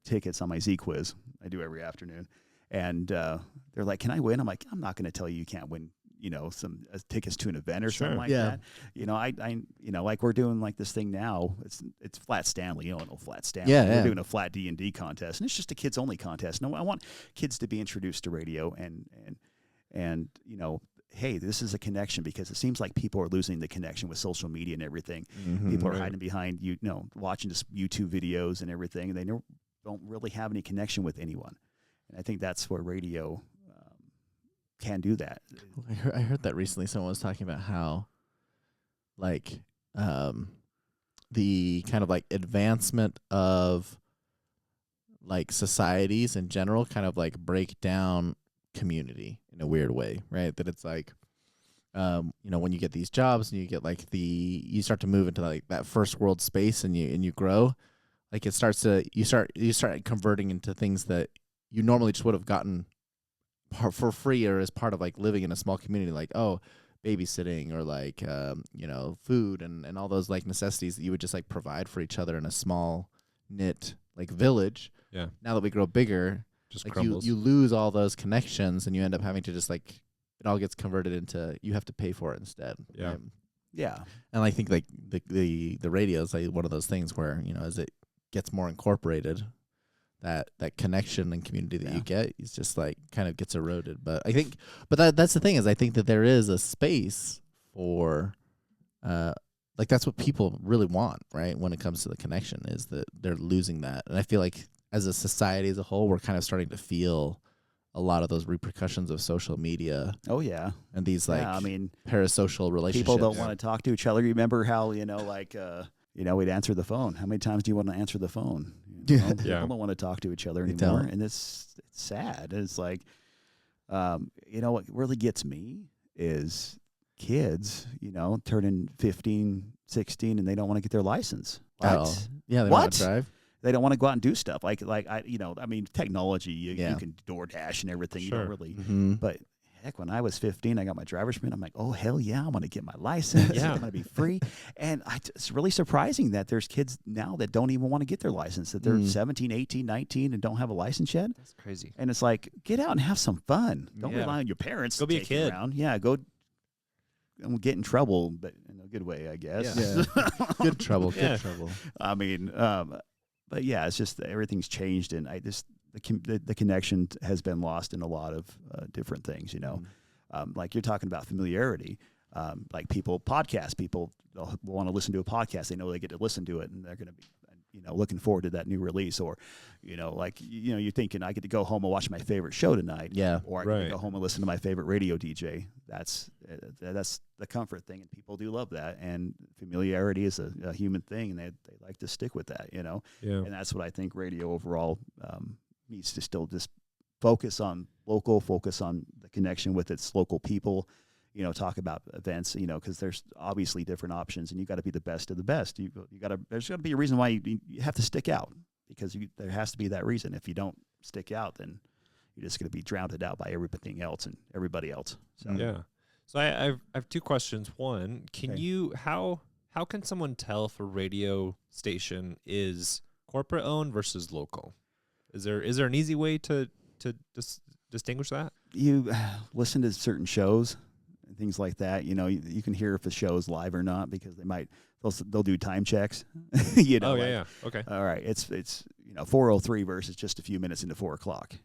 tickets on my Z quiz. I do every afternoon. And they're like, can I win? I'm like, I'm not going to tell you can't win, you know, some tickets to an event or something like that. You know, I you know, like we're doing like this thing now. It's Flat Stanley. You don't know Flat Stanley. Yeah, We're doing a Flat D&D contest, and it's just a kids only contest. No, I want kids to be introduced to radio and you know, hey, this is a connection, because it seems like people are losing the connection with social media and everything. Mhm. People are Right. hiding behind you know, watching just YouTube videos and everything, and they don't really have any connection with anyone. And I think that's where radio can do that. I heard that recently. Someone was talking about how, like, the kind of like advancement of like societies in general kind of like break down community in a weird way, right? That it's like, you know, when you get these jobs and you get like you start to move into like that first world space, and you grow, like it starts to you start converting into things that you normally just would have gotten for free or as part of like living in a small community, like babysitting or like you know, food and all those like necessities that you would just like provide for each other in a small knit like village. Yeah. Now that we grow bigger, Just like crumbles. you lose all those connections, and you end up having to just like, it all gets converted into, you have to pay for it instead. Yeah. right? Yeah. And I think like the radio is like one of those things where, you know, as it gets more incorporated, that connection and community that you get is just like kind of gets eroded. But I think, that's the thing, is I think that there is a space for, like that's what people really want, right? When it comes to the connection, is that they're losing that. And I feel like as a society as a whole, we're kind of starting to feel a lot of those repercussions of social media Oh yeah. and these like I mean, parasocial relationships. people don't want to talk to each other. You remember how, you know, like you know, we'd answer the phone. How many times do you want to answer the phone? You know, Yeah. People don't want to talk to each other They anymore, don't. and it's sad. It's like, you know, what really gets me is kids, you know, turning 15, 16, and they don't want to get their license. at all. Yeah, they don't want to What? drive. They don't want to go out and do stuff like I, you know, I mean, technology. You Yeah. can DoorDash and everything. You Sure. don't really. Mm-hmm. But heck, when I was 15, I got my driver's permit. I'm like, oh hell yeah, I'm gonna get my license. Yeah. I'm gonna be free. And it's really surprising that there's kids now that don't even want to get their license. That they're 17, 18, 19, and don't have a license yet. That's crazy. And it's like, get out and have some fun. Don't Yeah. rely on your parents. Go to be a take you kid. around. Yeah, go. And get in trouble, but in a good way, I guess. Yeah. Good trouble. Yeah. Good trouble. I mean, but yeah, it's just everything's changed, and I just the connection has been lost in a lot of different things. You know, like you're talking about familiarity. Like people want to listen to a podcast. They know they get to listen to it, and they're going to be, you know, looking forward to that new release. Or, you know, like, you know, you're thinking, I get to go home and watch my favorite show tonight. Yeah. Or I get Right. to go home and listen to my favorite radio DJ. That's the comfort thing, and people do love that. And familiarity is a human thing, and they like to stick with that, you know. Yeah. And that's what I think radio overall needs to still just focus on local, focus on the connection with its local people, talk about events, because there's obviously different options, and you got to be the best of the best. There's got to be a reason why you have to stick out, because there has to be that reason. If you don't stick out, then you're just going to be drowned out by everything else and everybody else. So. Yeah. So I have two questions. One, how can someone tell if a radio station is corporate owned versus local? Is there an easy way to distinguish that? You listen to certain shows and things like that. You can hear if the show is live or not, because they'll do time checks. Yeah. Okay. All right, it's 4:03 versus just a few minutes into 4:00.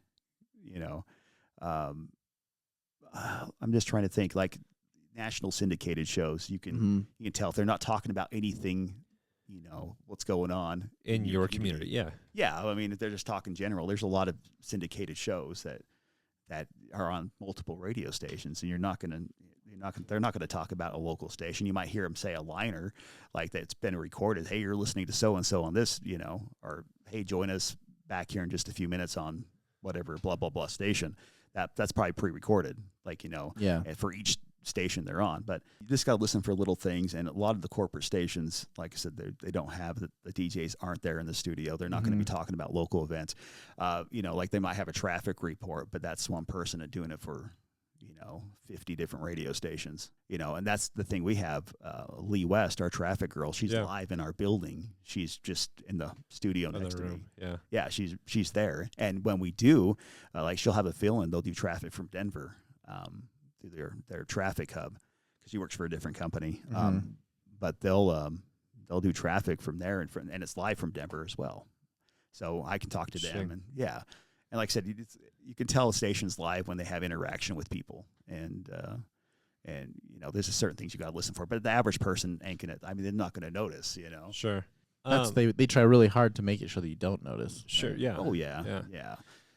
I'm just trying to think, like national syndicated shows. You can tell if they're not talking about anything. What's going on in your community. Yeah. I mean, if they're just talking general, there's a lot of syndicated shows that are on multiple radio stations, and they're not going to talk about a local station. You might hear them say a liner like that's been recorded. Hey, you're listening to so-and-so on this, or hey, join us back here in just a few minutes on whatever, blah, blah, blah station. That's probably pre-recorded, and for each station they're on. But you just got to listen for little things. And a lot of the corporate stations, like I said, they don't have the DJs aren't there in the studio. They're not going to be talking about local events. Like they might have a traffic report, but that's one person doing it for 50 different radio stations, and that's the thing. We have Lee West, our traffic girl. She's live in our building. She's just in the studio next to me. Yeah, she's there. And when we do, like she'll have a fill-in. They'll do traffic from Denver through their traffic hub, because she works for a different company. But they'll do traffic from there, and it's live from Denver as well. So I can talk to them, and and like I said, you can tell a station's live when they have interaction with people, and there's just certain things you got to listen for. But the average person ain't gonna. I mean, they're not gonna notice. Sure. They try really hard to make it sure that you don't notice. Sure. Yeah. Oh yeah.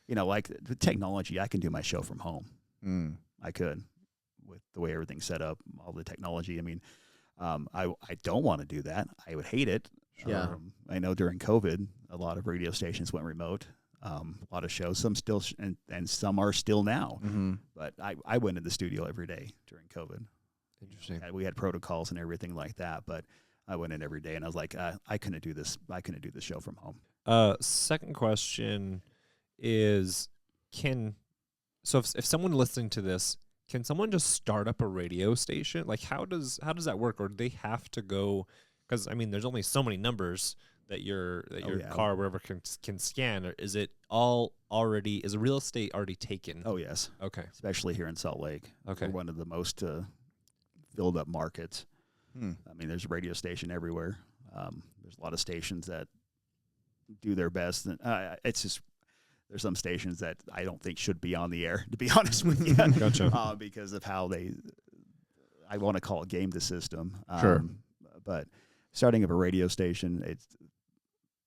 Like the technology, I can do my show from home. I could, with the way everything's set up, all the technology. I mean, I don't want to do that. I would hate it. Yeah. I know during COVID, a lot of radio stations went remote. A lot of shows, some still, and some are still now. But I went in the studio every day during COVID. Interesting. We had protocols and everything like that, but I went in every day, and I was like, I couldn't do this. I couldn't do the show from home. Second question is, if someone listening to this, can someone just start up a radio station? Like, how does that work? Or do they have to go? Because I mean, there's only so many numbers that your car or wherever can scan. Or is it all already? Is the real estate already taken? Oh yes. Okay. Especially here in Salt Lake. Okay. We're one of the most filled up markets. I mean, there's a radio station everywhere. There's a lot of stations that do their best, and it's just. There's some stations that I don't think should be on the air, to be honest with you. Gotcha. Because of how I want to call it game the system. Sure. But starting up a radio station, it's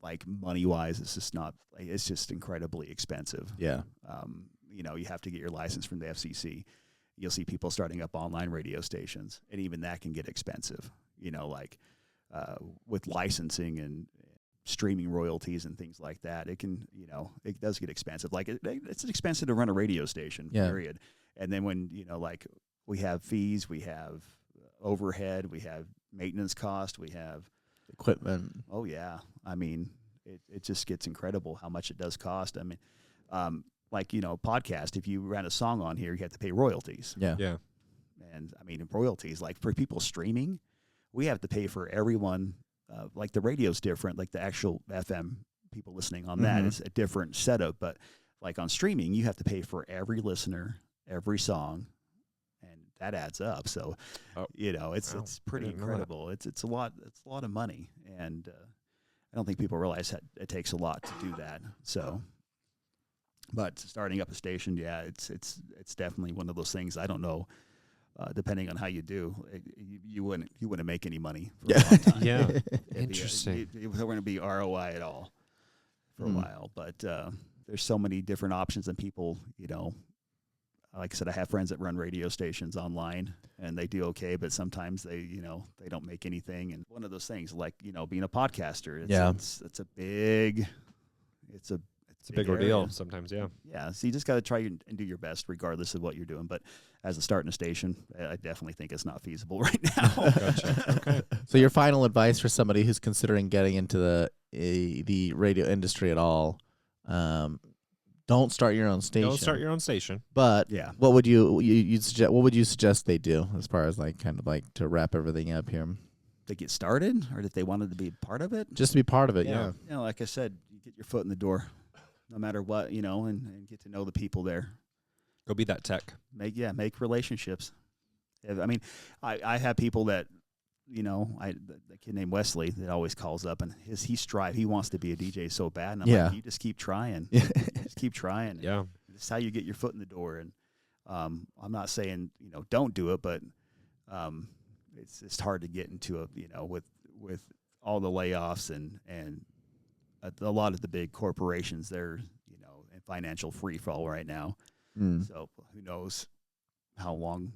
like money-wise, it's just not, it's just incredibly expensive. Yeah. You have to get your license from the FCC. You'll see people starting up online radio stations, and even that can get expensive, with licensing and streaming royalties and things like that. It can, it does get expensive. Like it's expensive to run a radio station, period. And then when, we have fees, we have overhead, we have maintenance cost, we have equipment. Oh yeah. I mean, it just gets incredible how much it does cost. I mean, podcast, if you ran a song on here, you have to pay royalties. Yeah. And I mean, royalties, like for people streaming, we have to pay for everyone. Like the radio's different, like the actual FM people listening on that is a different setup. But like on streaming, you have to pay for every listener, every song, and that adds up. So, it's pretty incredible. It's a lot of money, and I don't think people realize that it takes a lot to do that. So, but starting up a station, it's definitely one of those things. I don't know. Depending on how you do, you wouldn't make any money for a long time. Yeah, interesting. There wouldn't be ROI at all for a while. But there's so many different options, and people, like I said, I have friends that run radio stations online, and they do okay, but sometimes they don't make anything. And one of those things, like being a podcaster, it's It's a big ordeal sometimes, yeah. Yeah, so you just got to try and do your best regardless of what you're doing. But as a starting a station, I definitely think it's not feasible right now. Gotcha. Okay. So your final advice for somebody who's considering getting into the radio industry at all, don't start your own station. Don't start your own station. But Yeah. what would you'd suggest? What would you suggest they do as far as like kind of like to wrap everything up here? They get started, or if they wanted to be part of it. Just to be part of it, yeah. You know, like I said, you get your foot in the door, no matter what, you know, and get to know the people there. Go be that tech. Make relationships. I mean, I have people that, you know, the kid named Wesley that always calls up, and he wants to be a DJ so bad, and I'm like, you just keep trying. Just keep trying. Yeah. That's how you get your foot in the door. And I'm not saying, you know, don't do it, but it's just hard to get into a, you know, with all the layoffs and a lot of the big corporations, they're, you know, in financial free fall right now. So who knows how long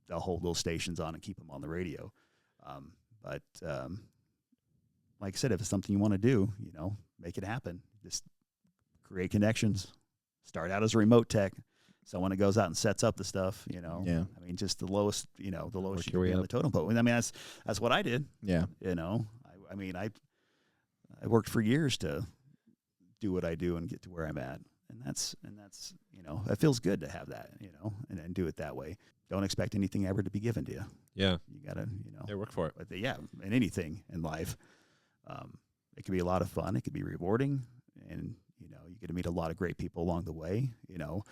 they'll hold those stations on and keep them on the radio. But like I said, if it's something you want to do, you know, make it happen. Just create connections. Start out as a remote tech. Someone that goes out and sets up the stuff, you know. Yeah. I mean, just the lowest you Work can your way be on up. the totem pole. I mean, that's what I did. Yeah. You know, I mean, I worked for years to do what I do and get to where I'm at. And that's, you know, it feels good to have that, you know, and do it that way. Don't expect anything ever to be given to you. Yeah. You got to, you know. Yeah, work for it. But in anything in life, it can be a lot of fun. It can be rewarding. And, you know, you get to meet a lot of great people along the way, you know.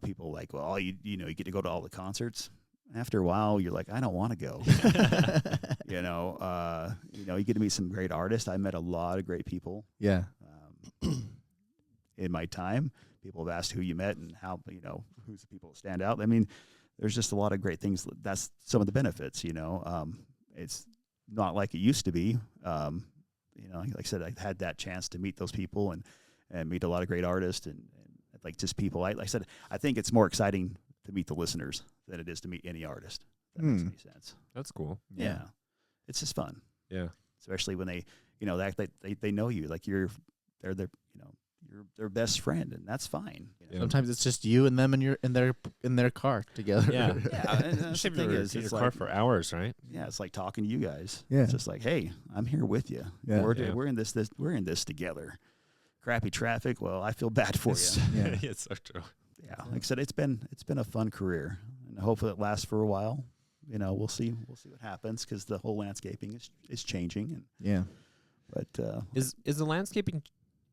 People like, well, you get to go to all the concerts. After a while, you're like, I don't want to go. You know, you get to meet some great artists. I met a lot of great people. Yeah. In my time, people have asked who you met and how, you know, who's the people that stand out. I mean, there's just a lot of great things. That's some of the benefits, you know. It's not like it used to be. You know, like I said, I had that chance to meet those people and meet a lot of great artists and like just people. Like I said, I think it's more exciting to meet the listeners than it is to meat any artist. If that makes any sense. That's cool. Yeah. It's just fun. Yeah. Especially when they, you know, they know you, like they're their, you know, you're their best friend, and that's fine. You know? Yeah. Sometimes it's just you and them in their car together. Yeah. Yeah. And that's the thing is, in your it's car like, for hours, right? yeah, it's like talking to you guys. Yeah. It's just like, hey, I'm here with you. Yeah. We're in this together. Crappy traffic. Well, I feel bad for you. Yeah. It's so true. Yeah. Like I said, it's been a fun career, and hopefully it lasts for a while. You know, we'll see what happens, because the whole landscaping is changing. And Yeah. but Is the landscaping,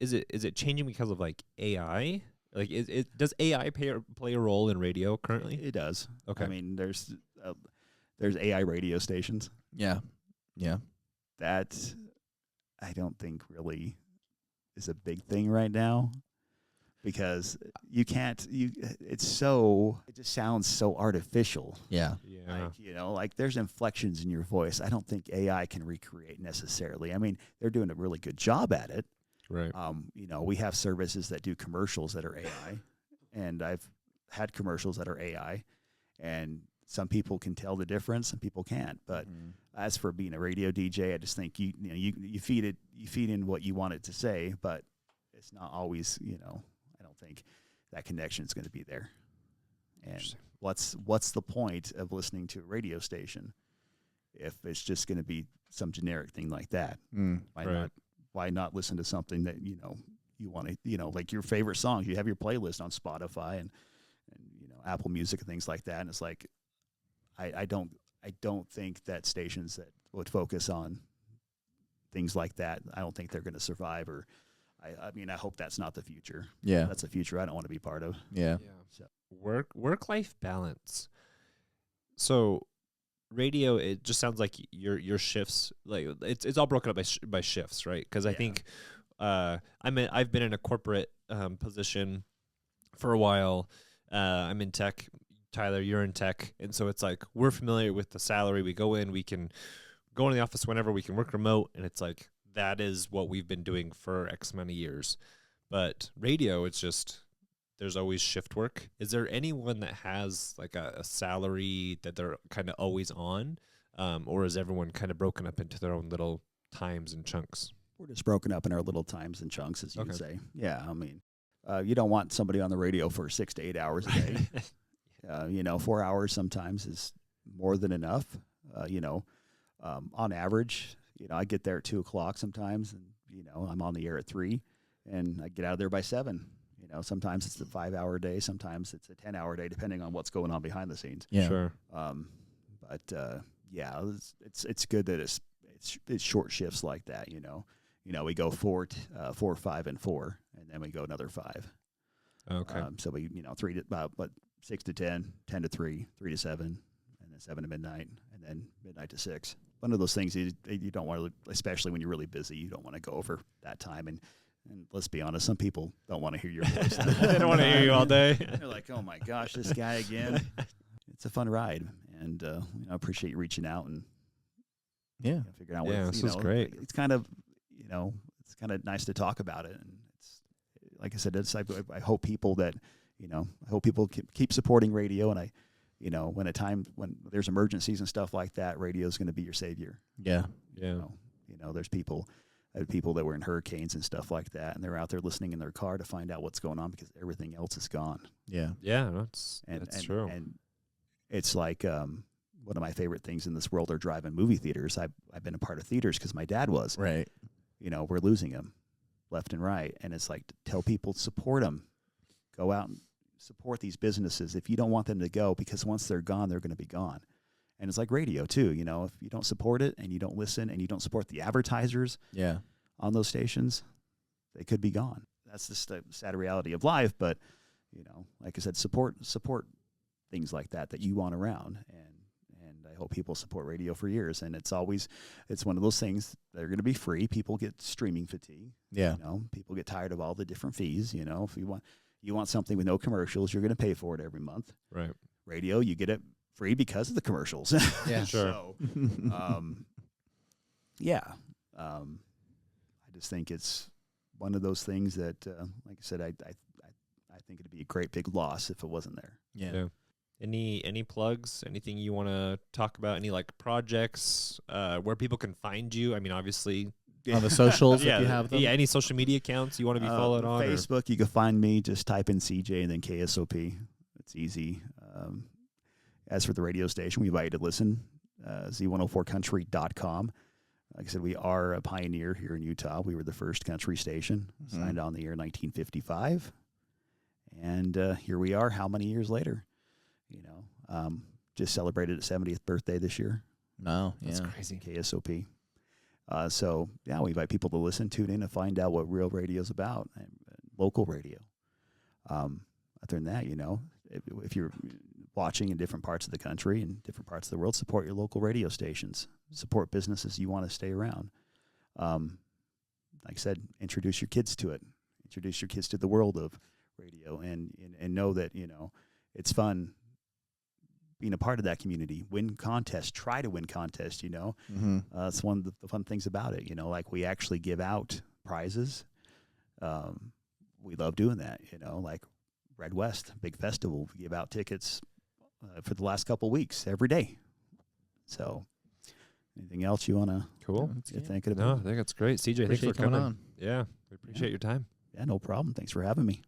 is it changing because of like AI? Like, does AI play a role in radio currently? it does. Okay. I mean, there's AI radio stations Yeah. Yeah. that I don't think really is a big thing right now, because it just sounds so artificial. Yeah. Yeah. Like, you know, like there's inflections in your voice I don't think AI can recreate necessarily. I mean, they're doing a really good job at it. Right. You know, we have services that do commercials that are AI, and I've had commercials that are AI, and some people can tell the difference, some people can't. But as for being a radio DJ, I just think you feed in what you want it to say, but it's not always, you know, I don't think that connection is going to be there. And what's the point of listening to a radio station if it's just going to be some generic thing like that? Why not listen to something that, you know, you want to, you know, like your favorite songs? You have your playlist on Spotify and you know, Apple Music and things like that. And it's like, I don't think that stations that would focus on things like that, I don't think they're going to survive. Or I mean, I hope that's not the future. Yeah. That's a future I don't want to be part of. Yeah. So Work-life balance. So radio, it just sounds like your shifts, like it's all broken up by shifts, right? Because I think I've been in a corporate position for a while. I'm in tech. Tyler, you're in tech, and so it's like we're familiar with the salary. We go in, we can go into the office whenever, we can work remote, and it's like that is what we've been doing for X amount of years. But radio, it's just there's always shift work. Is there anyone that has like a salary that they're kind of always on, or is everyone kind of broken up into their own little times and chunks? We're just broken up in our little times and chunks, as you would say. Yeah, I mean, You don't want somebody on the radio for 6 to 8 hours a day. 4 hours sometimes is more than enough. On average, I get there at 2:00 sometimes, and I'm on the air at 3, and I get out of there by 7. Sometimes it's a 5-hour day, sometimes it's a 10-hour day, depending on what's going on behind the scenes. Yeah. Sure. It's good that it's short shifts like that. We go 4, 5, and 4, and then we go another 5. Okay. So we 3 to about 6 to 10, 10 to 3, 3 to 7, and then 7 to midnight, and then midnight to 6. One of those things you don't want to, especially when you're really busy, you don't want to go over that time. And let's be honest, some people don't want to hear your voice. They don't want to hear you all day. They're like, oh my gosh, this guy again. It's a fun ride, and I appreciate you reaching out and figuring out what. This is great. It's kind of it's kind of nice to talk about it, and it's like I said, I hope people that keep supporting radio, and when there's emergencies and stuff like that, radio is going to be your savior. Yeah. There's people that were in hurricanes and stuff like that, and they're out there listening in their car to find out what's going on because everything else is gone. Yeah. Yeah, that's true. And it's like one of my favorite things in this world are drive-in movie theaters. I've been a part of theaters because my dad was. Right. We're losing them left and right, and it's like to tell people, support them. Go out and support these businesses if you don't want them to go, because once they're gone, they're going to be gone. And it's like radio too, if you don't support it and you don't listen and you don't support the advertisers on those stations, they could be gone. That's just the sad reality of life. But, like I said, support things like that you want around. And I hope people support radio for years. And it's one of those things that are going to be free. People get streaming fatigue. Yeah. People get tired of all the different fees. If you want something with no commercials, you're going to pay for it every month. Right. Radio, you get it free because of the commercials. Yeah, sure. So, I just think it's one of those things that, like I said, I think it'd be a great big loss if it wasn't there. Yeah. Any plugs? Anything you want to talk about? Any like projects where people can find you? I mean, obviously on the socials, if you have them. Yeah, any social media accounts you want to be followed on? Facebook, you can find me. Just type in CJ and then KSOP. It's easy. As for the radio station, we invite you to listen. Z104country.com. Like I said, we are a pioneer here in Utah. We were the first country station, signed on the air in 1955. And here we are, how many years later? Just celebrated its 70th birthday this year. No, that's crazy. KSOP. We invite people to listen, tune in, and find out what real radio is about, and local radio. Other than that, if you're watching in different parts of the country and different parts of the world, support your local radio stations. Support businesses you want to stay around. Like I said, introduce your kids to it. Introduce your kids to the world of radio, and know that it's fun being a part of that community. Win contests, try to win contests. It's one of the fun things about it. Like we actually give out prizes. We love doing that. Like Red West big festival, we give out tickets for the last couple weeks every day. So, anything else you want to get thinking about? No, I think that's great. CJ, thanks for coming on. Yeah, we appreciate your time. Yeah, no problem. Thanks for having me.